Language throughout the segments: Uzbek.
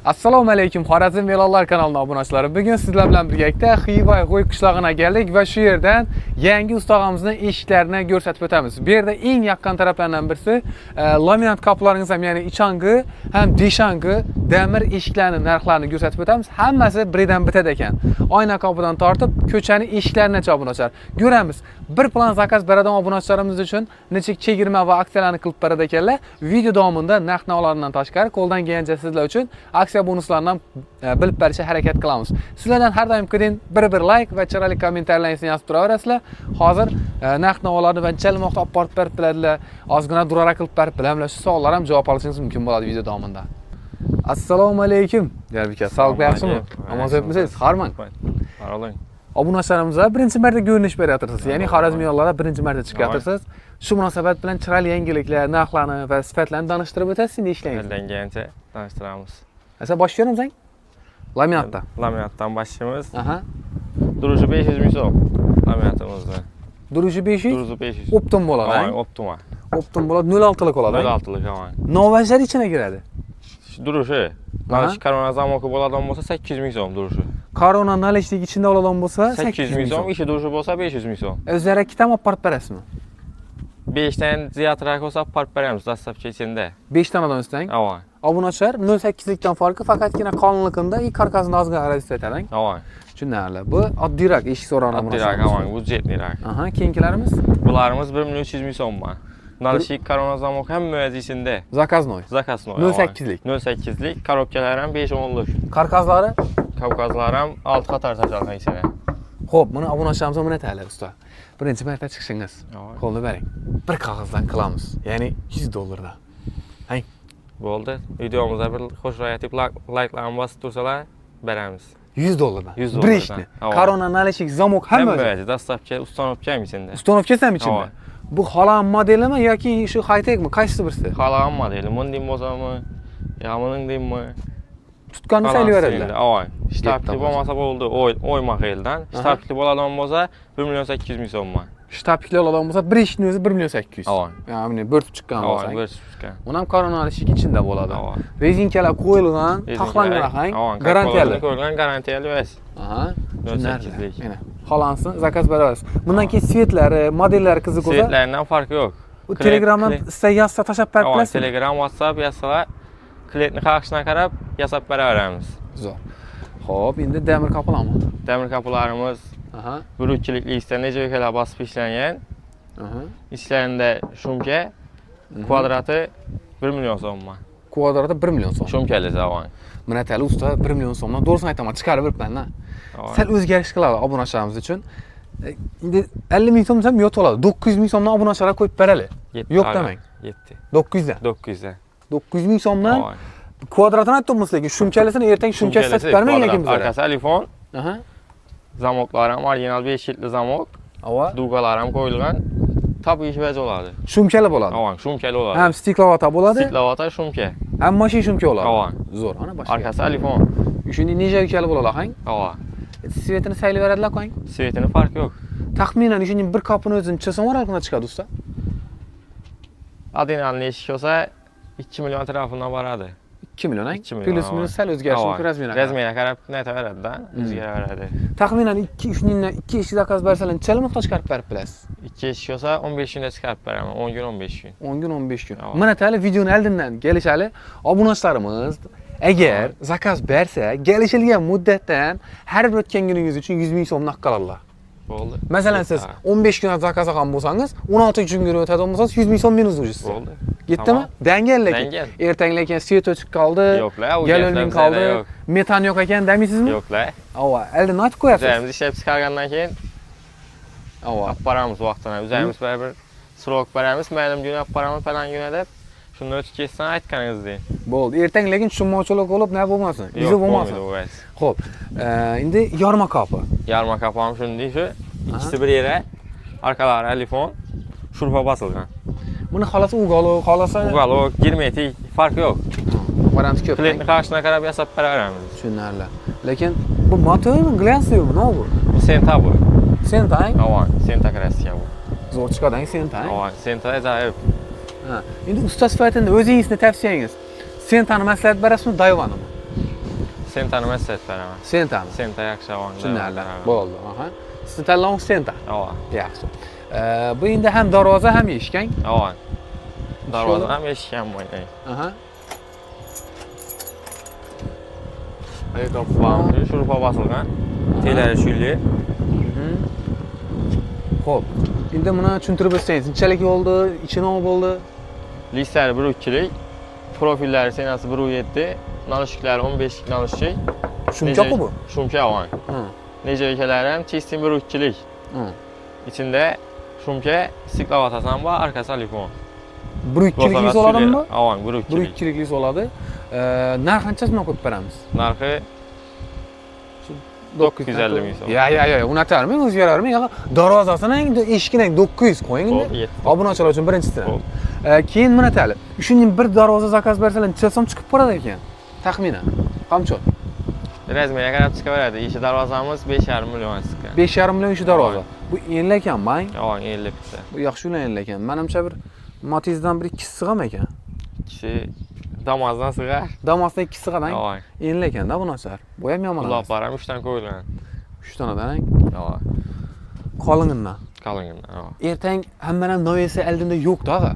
Assalomu alaykum, Xorazm E'lonlar kanalining obunachilari. Bugun sizlar bilan birgalikda Xivay G'oy qishlog'iga keldik va shu yerdan yangi ustag'imizning eshiklarini ko'rsatib o'tamiz. Bu yerda eng yaqin taraflardan birisi laminat qaplaringiz ham, ya'ni ichangi ham deshangi demir eshiklarning narxlarini ko'rsatib o'tamiz. Hammasi birdan bitadi ekan. Oyna qapidan tortib, ko'chani eshiklarini obunachilar. Ko'ramiz. Bir plan zakaz beradigan obunachilarimiz uchun necha chegirma va aksiyalarni qilib beradi ekanlar. Video davomida narx-navolardan tashqari qo'ldan kelgancha sizlar uchun aksiya bonuslardan bilib berishga harakat qilamiz. Sizlardan har doim kudin bir like va chiroyli kommentarlaringizni yozib turaverasizlar. Hozir narx-navolarni qanchalik vaqt olib borib berib biladilar, ozgina durara qilib berib bilamlar. Shu savollar ham javob olishingiz mumkin bo'ladi video davomida. Assalomu alaykum. Jarbika, sog'lik yaxshimi? Namoz o'qimisiz? Harman. Qarang. Obunachilarimizga birinchi marta ko'rinish beryapsiz. Ya'ni Xorazmiyonlarga birinchi marta chiqyapsiz. Shu munosabat bilan chiroyli yangiliklar, narxlarni va sifatlarni tanishtirib o'tasiz, ne ishlaysiz? Tanlangancha tanishtiramiz. Asa boshlaymiz sang? Laminatdan. Laminatdan boshlaymiz. Aha. Durushi 500 ming so'm. Laminatimizni. Durushi 500? Durushi 500. Optim bo'ladi. Ha, optima. Optim bo'ladi, 06lik bo'ladi. 06lik ha. Novajlar ichine giradi. Durushi. Mana shu korona zamoki bo'ladigan bo'lsa 800 ming so'm durushi. Korona nalishlik ichida oladigan bo'lsa 800 ming so'm, ishi durushi bo'lsa 500 ming so'm. O'zlari ikkita olib borib berasizmi? 5 dan ziyodroq bo'lsa olib borib beramiz dastlabki ichida. 5 tanadan uslang. Ha. Obunachilar 08likdan farqi faqatgina qonunligida i karkasini ozgina razistetadang. Ha. Tushunarli. Bu oddiyroq eshik so'rog'ini Oddiyroq, ha, budjetliroq. Aha, keyingilarimiz? Bularimiz 1 million 300 ming so'm. Nalishik korona zamoki ham muazzisinde. Zakaznoy. Zakaznoy. 08lik. 08lik, korobkalar ham 5-10lik. Karkazlari? Kavkazlar ham 6 qator tashlangan ichida. Xo'p, buni obunachilarimiz buni aytaylik usta. Birinchi marta chiqishingiz. Qo'lni bering. Bir qog'ozdan qilamiz. Ya'ni $100 dan. Hay. Bo'ldi. Videomizga bir qo'shib aytib, like'larni bosib tursalar, beramiz. $100 dan. $100 Bir ishni. Korona nalishik zamok hamma. Hamma dastlabki ustanovka ham ichida. Ustanovkasi ham ichida. Bu xolam modelimi yoki shu high-techmi? Qaysisi birisi? Xolam modeli. Bunday bo'lsami, yo buningdaymi? Tutganni saylayveradilar. Avoy. Shtabli bo'lmasa bo'ldi, o'yma xildan. Shtabli bo'ladigan bo'lsa 1 million 800 ming so'm. Shtabli oladigan bo'lsa bir ishni o'zi 1 million 800. Avoy. Ya'ni bo'rtib chiqqan bo'lsa. Avoy, bo'rtib chiqqan. Uni ham korona nalishik ichida bo'ladi. Rezinkalar qo'yilgan, taxlangan raqam, garantiyali. Qo'yilgan garantiyali emas. Aha. 08lik. Mana. Xolansin, zakaz berasiz. Bundan keyin svetlari, modellari qiziq bo'lsa, svetlaridan farqi yo'q. Bu Telegramdan sizga yozsa tashab berib bilasizmi? Telegram, WhatsApp yozsalar, klientni qarashidan qarab yasab beraveramiz. Zo'r. Xo'p, endi demir kaplarmi? Demir kaplarimiz aha, 1-2lik listda necha yo'kalar bosib ishlangan. aha. Ichlarida shumka kvadrati 1 million so'm. Kvadrati 1 million so'm. Shumkali zavon. Mana tali usta 1 million so'mdan to'g'risini aytaman, chiqarib beribman-da. Sal o'zgarish qiladi obunachilarimiz uchun. Endi 50 ming so'm ham yo'q bo'ladi. 900 ming so'mdan obunachilar qo'yib beradi. Yo'q demang. 900 dan. 900 dan. 900 ming so'mdan kvadratini aytdingiz, lekin shumkalisini ertang shumkasi sotib bermang lekin bizlar. Arkasi telefon. Aha. Zamoklar ham original 5 yillik zamok. Ava. Dugalar ham qo'yilgan. Tabiiy ish bo'ladi. Shumkali bo'ladi. Ha, shumkali bo'ladi. Ham stiklovata bo'ladi. Stiklovata shumka. Hamma shay shumka bo'ladi. Ha. Zo'r, ana boshqa. Arkasi telefon. Shuni necha yo'kali bo'ladi, hang? Ha. Svetini saylayveradilar, qo'ying. Svetini farqi yo'q. Taxminan shuning bir kopini o'zini chilsam oraliqdan chiqadi usta. Adinalni eshik olsa 2 million atrofidan boradi. 2 million, hang? Plus minus sal o'zgarishi mumkin razmeriga. Razmeriga qarab aytaveradi-da, o'zgaraveradi. Taxminan 2 ish zakaz bersalar, necha muhtoj chiqarib berib bilasiz? 2 ish olsa 15 kunda chiqarib beraman, 10 kun 15 kun. 10 kun 15 kun. Mana tali videoni oldindan kelishali obunachilarimiz agar zakaz bersa, kelishilgan muddatdan har bir o'tgan kuningiz uchun 100 ming so'm naqd qiladilar. Bo'ldi. Masalan, siz 15 kun zakaz qilgan bo'lsangiz, 16 kun o'tadigan bo'lsangiz 100 ming so'm minus o'jisiz. Bo'ldi. Yetdimi? Dangal lekin. Ertaga lekin svet o'chib qoldi. Yo'qlar, galovning qoldi. Metan yo'q ekan demaysizmi? Yo'qlar. Ava, oldin aytib qo'yasiz. O'zimiz ishlab chiqargandan keyin olib boramiz vaqtini. O'zimiz bir srok beramiz, ma'lum kun olib boramiz, falan kun deb. Shuni o'tib ketsan aytganingizdek. Bo'ldi. Ertaga lekin tushunmovchilik bo'lib, nima bo'lmasin, izi bo'lmasin. Xo'p, endi yorma kapi. Yorma kapi ham shunday shu. Ikkisi bir yere, arkalari telefon, shurpa bosilgan. Buni xolasa ugalok, xolasa ugalok, girmetik, farqi yo'q. Variant ko'p. Klientni qarashidan qarab yasab beraveramiz. Tushunarli. Lekin bu motormi, glansiyo'mi, nima bu? Senta bu. Senta? Avoy, senta krasiya bu. Zo'r chiqadi, senta. Avoy, senta ajoyib. Ha, endi usta sifatida o'zingizni tavsiyangiz. Sentani maslahat berasizmi, Dayvanimi? Sentani məsləhət verəmən. Sentani. Senta yaxşı avan. Tushunarli. Bo'ldi. Aha. Sizning tanlovingiz Senta. Ava. Yaxshi. Bu endi ham darvoza, ham eshikang. Ava. Darvoza ham eshikam bo'yday. Aha. Ayaqoqlarimiz şurupa basılgan. Telləri şülli. Xo'p. Endi buni tushuntirib o'tsangiz, nechalik bo'ldi, ichi nima bo'ldi? Lislari 1.2lik, profilləri senasi 1.7, nalışıqları 15lik nalışıq. Shumka-ku bu? Shumka avan. Necəlikələri ham testin 1.2lik. İçində shumka istiqlal atasan var, arkası alifon. 1.2'lik oladimi? Avan, 1.2lik. 1.2'lik oladi. Narx qanchasini qo'yib beramiz? Narxi 950 ming so'm. Ya, unatarming, o'zgararming. Darvozasini, eshigini 900 qo'ying endi. Obunachilar uchun birinchisidan. Keyin buni aytaylik. Shuningdek bir darvoza zakaz bersalar, necha so'm chiqib qoladi ekan? Taxminan. Qamchot. Razmeriga qarab chiqaveradi. Ishi darvozamiz 5,5 million chiqqan. 5,5 million ishi darvoza. Bu enli ekanmi? Yo'q, enli bitta. Bu yaxshi enli ekan. Menimcha bir Matizdan bir ikkisi sig'am ekan. Ikkisi Damas'dan sig'ar. Damas'dan ikkisi sig'adan. Yo'q. Enli ekan-da bu narsalar. Bu ham yomon emas. Quloqlar ham 3 dan qo'yilgan. 3 tanadan. Yo'q. Qolingindan. Qolingindan, yo'q. Ertang hammaning novesi eldimda yo'q-da.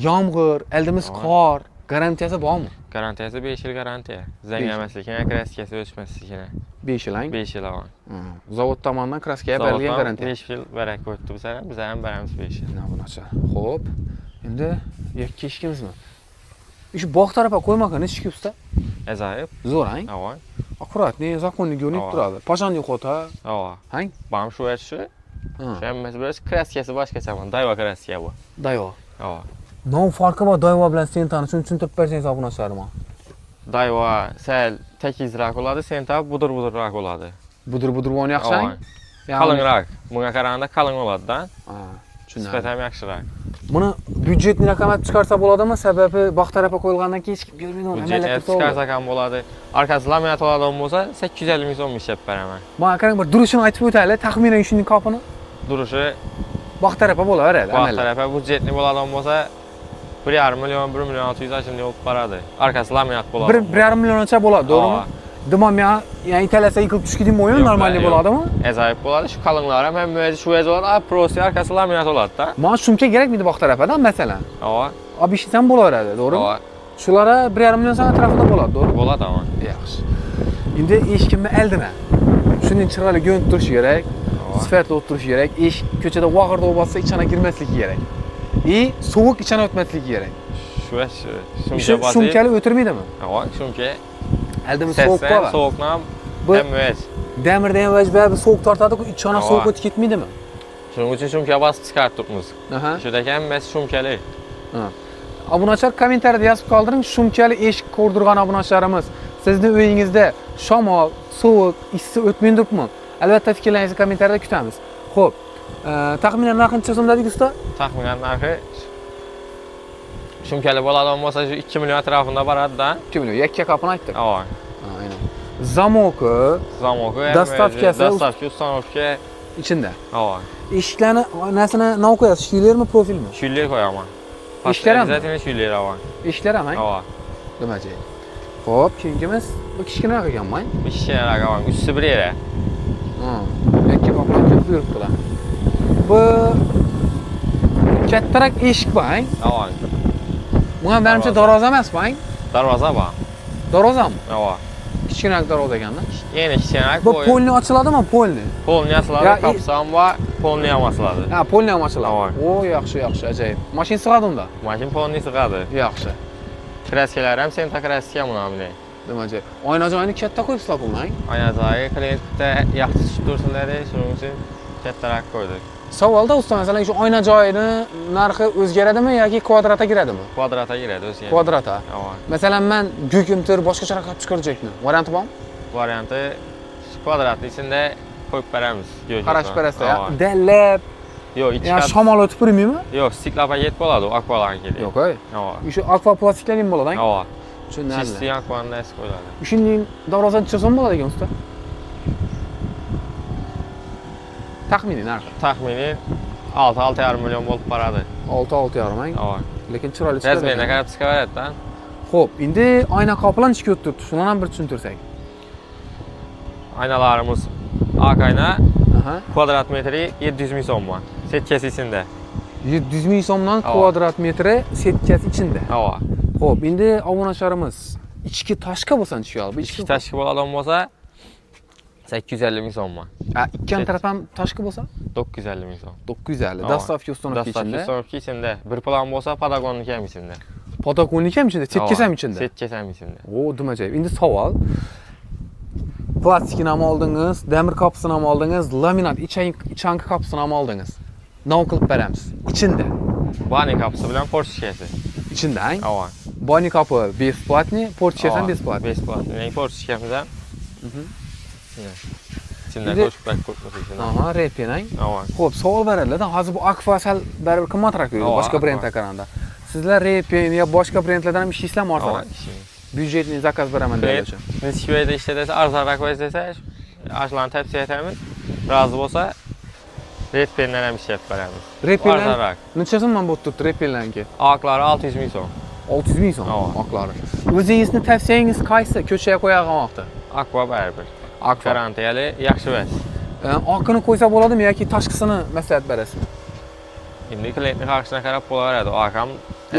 Yomg'ir, eldimiz qor, garantiyasi bormi? Garantiyasi 5 yil garantiya. Zangamasligini, kraskasi o'chmasligini. 5 yil, 5 yil avan. Zavod tomonidan kraskaga berilgan garantiya. 5 yil barak o'tdi bizlar ham, biz ham beramiz 5 yil. Bu narsa. Xo'p. Endi yakka eshikimizmi? Shu bog' tarafga qo'ymagan necha kubsta? Ajoyib. Zo'r-a? Avan. Аккуратный, законный görünüp turadi. Pashani xota. Ava. Hang? Bam shu etshi. Hammasi biraz kraskasi boshqacha bu. Dayva kraskiya bu. Dayvo. Ava. Nom farqi bor Dayvo bilan Sentani. Shuni tushuntirib bersangiz obunachalarim. Dayva sal tekizroq bo'ladi, Senta budur-budurroq bo'ladi. Budur bo'lgan yaxshi. Qalinroq. Bunga qaraganda qalin bo'ladi-da. Tushundim. Nisbatan yaxshiroq. Buni byudjetni raqamlab chiqarsa bo'ladimi? Sababi bog' tarafga qo'yilgandan keyin hech kim ko'rmaydi uni. Byudjetni chiqarsa ham bo'ladi. Arkasi laminat oladigan bo'lsa 850 ming so'm ishlab beraman. Mana qarang, bir durishini aytib o'taylik. Taxminan shuning qopini. Durishi bog' tarafga bo'laveradi. Bog' tarafga byudjetni bo'ladigan bo'lsa 1,5 million, 1 million 600 ashunday olib boradi. Arkasi laminat bo'ladi. 1,5 millioncha bo'ladi, to'g'rimi? Dimam yani italasa yıkılıp düşkidin oyun normalde boladı mı? Ezayip boladı. Şu kalınlar hem böyle şu ez oladı. Prosi arkası laminat oladı da. Bana şumka gerek miydi bak tarafadan mesela? Ava. Abi işi sen bolaveradi, doğru mu? Ava. Şulara 1,5 milyon sana tarafında boladı, doğru mu? Boladı ama. Yaxşı. Şimdi eshikimni eldime. Şunun chiroyli görünüp turishi kerak. Sifatli o'tirishi kerak. Eshik ko'chada vag'irda bo'lsa ichana kirmasligi kerak. Sovuq ichana o'tmasligi kerak. Shu shumkali o'tirmaydimi? Ava, shumka. Eldimi sovuq qoladi. Sovuqnam. Emmet. Demirdan vajba sovuq tortadi-ku, ichana sovuq o'tib ketmaydimi? Shuning uchun shumka bosib chiqaribmiz. Shudagi hammasi shumkali. Obunachilar kommentariyada yozib qoldiring, shumkali eshik ko'rdirgan obunachilarimiz. Sizning uyingizda shamol, sovuq, issiq o'tmayaptimi? Albatta fikrlaringizni kommentariyada kutamiz. Xo'p, taxminan narxi necha so'm dedik usta? Taxminan narxi shumkali bo'ladigan bo'lsa 2 million atrofida boradi-da. 2 million, yakka qopini aytdik. Ava. Aynan. Zamoki, dostavka, ustanovka içinde. Ava. Eshiklarni oynasini nima qo'yasiz? Shuylermi, profilmi? Shuyler qo'yaman. Eshiklar ham? Zaten shuyler ava. Eshiklar ham? Ava. Nimachi? Xo'p, keyingimiz bu kichkinaroq ekanmi? Bu kichkinaroq ava, uchsi bir yere. Yakka qopni ko'p buyuribdilar. Bu kattaroq eshik bor, Ava. Bu ham menimcha darvoza emasmi? Darvoza bor. Darvozami? Ava. Kichkinaroq darvoza ekanda. Yana kichkinaroq. Bu polni ochiladimi, polni? Polni ochiladi, kapsam va polni ham ochiladi. Ha, polni ham ochiladi. O, yaxshi, ajoyib. Mashina sig'adi unda? Mashina polni sig'adi. Yaxshi. Kraskalar ham Senta kraskiya bunday. Nimachi? Oyna joyini katta qo'yibsizlar bundan. Oyna joyi klientda yaxshi tushib tursinlar deb, shuning uchun kattaroq qo'ydik. Savolda usta, masalan, shu oyna joyini narxi o'zgaradimi yoki kvadratga kiradimi? Kvadratga kiradi, o'zgaradi. Kvadratga. Masalan, men gugimtir boshqacharoq qilib chiqarjakmi? Varianti bormi? Varianti kvadratning ichida qo'yib beramiz. Qarash berasizlar. Dallab. Yo'q, ichki. Ya shamol o'tib turmaymi? Yo'q, stikla paket bo'ladi, akvalarga keladi. Yo'q, ay. Shu akva plastiklarning bo'ladi-ku. Yo'q. Tushunarli. Chisti akvaning nasi qo'yiladi. Shuning darvozani necha so'm bo'ladi ekan usta? Taxminiy narxi. Taxminiy 6-6,5 million bo'lib boradi. 6-6,5 ming. Lekin chiroyli chiqadi. Razmerga qarab chiqaveradi-da. Xo'p, endi oyna qoplar necha o'tib turibdi? Shuni ham bir tushuntirsak. aynalarımız ak ayna. Aha. Kvadrat metri 700 ming so'm. Setkasi içində. 700 ming so'mdan kvadrat metri setkasi ichida. Ava. Xo'p, endi obunachilarimiz ichki tashqi bo'lsa tushyapti. Bu İki tashqi bo'ladigan bo'lsa 850 ming so'm. Ikkan taraf ham tashqi bo'lsa 950 ming so'm. 950. Dastavka uстановka Dastavka ichida. uстановka içində. Bir plan bo'lsa Patagonnik ham içində. Patagonnik ham ichida, setkasi ham ichida. Setkasi ham içində. O, ajoyib. Endi savol. Plastikini ham oldingiz, demir kapısını ham oldingiz, laminat ichanki kapısını ham oldingiz. Nima qilib beramiz? Ichida. Bani kapısı bilan portishkasi. Ichida, ha? Ava. Bani kapı бесплатный, portishkasi ham бесплатный. Besplatniy. Yani portishkamiz ham. İçində Endi- qo'shib qo'ymoq uchun. Aha, repenang. Ava. Xo'p, savol beriladi. Hozir bu Aqua sal baribir qimmatroq edi, Ava, boshqa brendga qaraganda. Sizlar repen yo boshqa brendlardan ham ishlaysizlarmi Ava. ortiq? Byudjetni zakaz beraman deyiladi. Niskivayda ishlatsa arzonroq desa, ashlarni tavsiya etamiz. Rozi bo'lsa, Redpendan ham ishlab beramiz. Repenlar Arzonroq. necha so'mdan bo'lib turibdi repenlarniki? Oqlari 600 ming so'm. 600 ming so'm Ava. oqlari. O'zingizni tavsiyangiz qaysi? Ko'chaga qo'yadigan vaqtda. Aqua baribir. Aqua. Garantiyali, yaxshi emas. Oqini qo'ysa bo'ladimi yoki tashqisini maslahat berasizmi? Endi klientning xohishiga qarab bo'laveradi. Oqam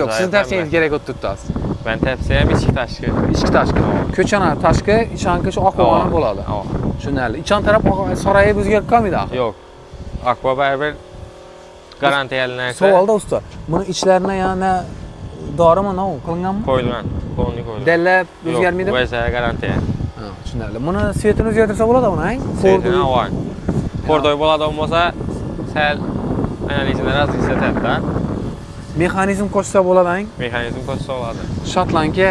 Yo'q, siz tavsiyangiz kerak bo'lib turibdi hozir. Ben tavsiyam ichki tashqi. Ichki tashqi. Ko'chani tashqi, ichanki shu oqvoni bo'ladi. Ava. Tushunarli. Ichan taraf sarayib o'zgarib qolmaydi axir. Yo'q. Aqua baribir garantiyali narsa. Savolda usta, buni ichlarini yana dorimi nima qilinganmi? Qo'yilgan. Qo'lni qo'yilgan. Dallab o'zgarmaydimi? Yo'q, bu garantiya. Ha, tushunarli. Buni svetini o'zgartirsa bo'ladi buni, ha? Svetini avoy. Kordoy bo'ladigan bo'lsa, sal analizini razlisatadi. Mexanizm qo'shsa bo'ladi, ha? Mexanizm qo'shsa bo'ladi. Shotlanka,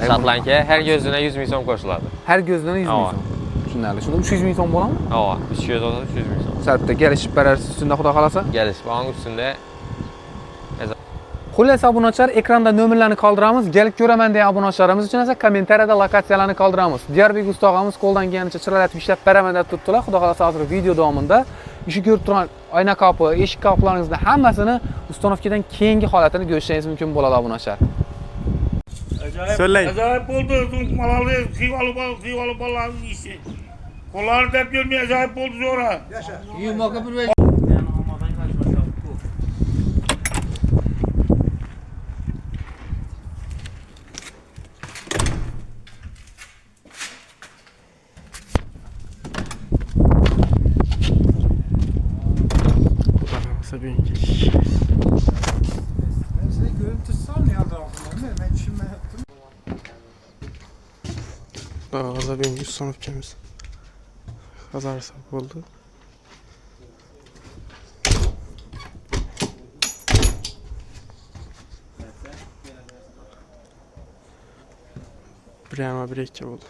Shotlanka har gözüne 100 ming so'm qo'shiladi. har gözdan 100 ming Ava. so'm. Tushunarli. Shunda 300 ming so'm bo'ladimi? Ava, 300 olsa 300 ming so'm. Salbitta kelishib berarsiz, shunda xudo xolasa. Gelish bog'ning ustida Xullas obunachilar, ekranda nomerlarni qoldiramiz. Kelib ko'raman degan obunachilarimiz uchun esa kommentariyada lokatsiyalarni qoldiramiz. Diyarbek ustag'amiz qo'ldan kelganicha chiroylatib ishlab beraman deb turibdilar. Xudo xolasa hozir video davomida ishi ko'rib turgan oyna kapı, eshik kaplaringizni hammasini ustanovkadan keyingi holatini ko'rishingiz mumkin bo'ladi obunachilar. Söyleyin. Acayip oldu. Malalı, kıyvalı balığı işi. Kollarını dert görmeye acayip oldu sonra. Ağza benim 100 sanatçımız. Kazar sapı oldu. Bir yana bir iki oldu.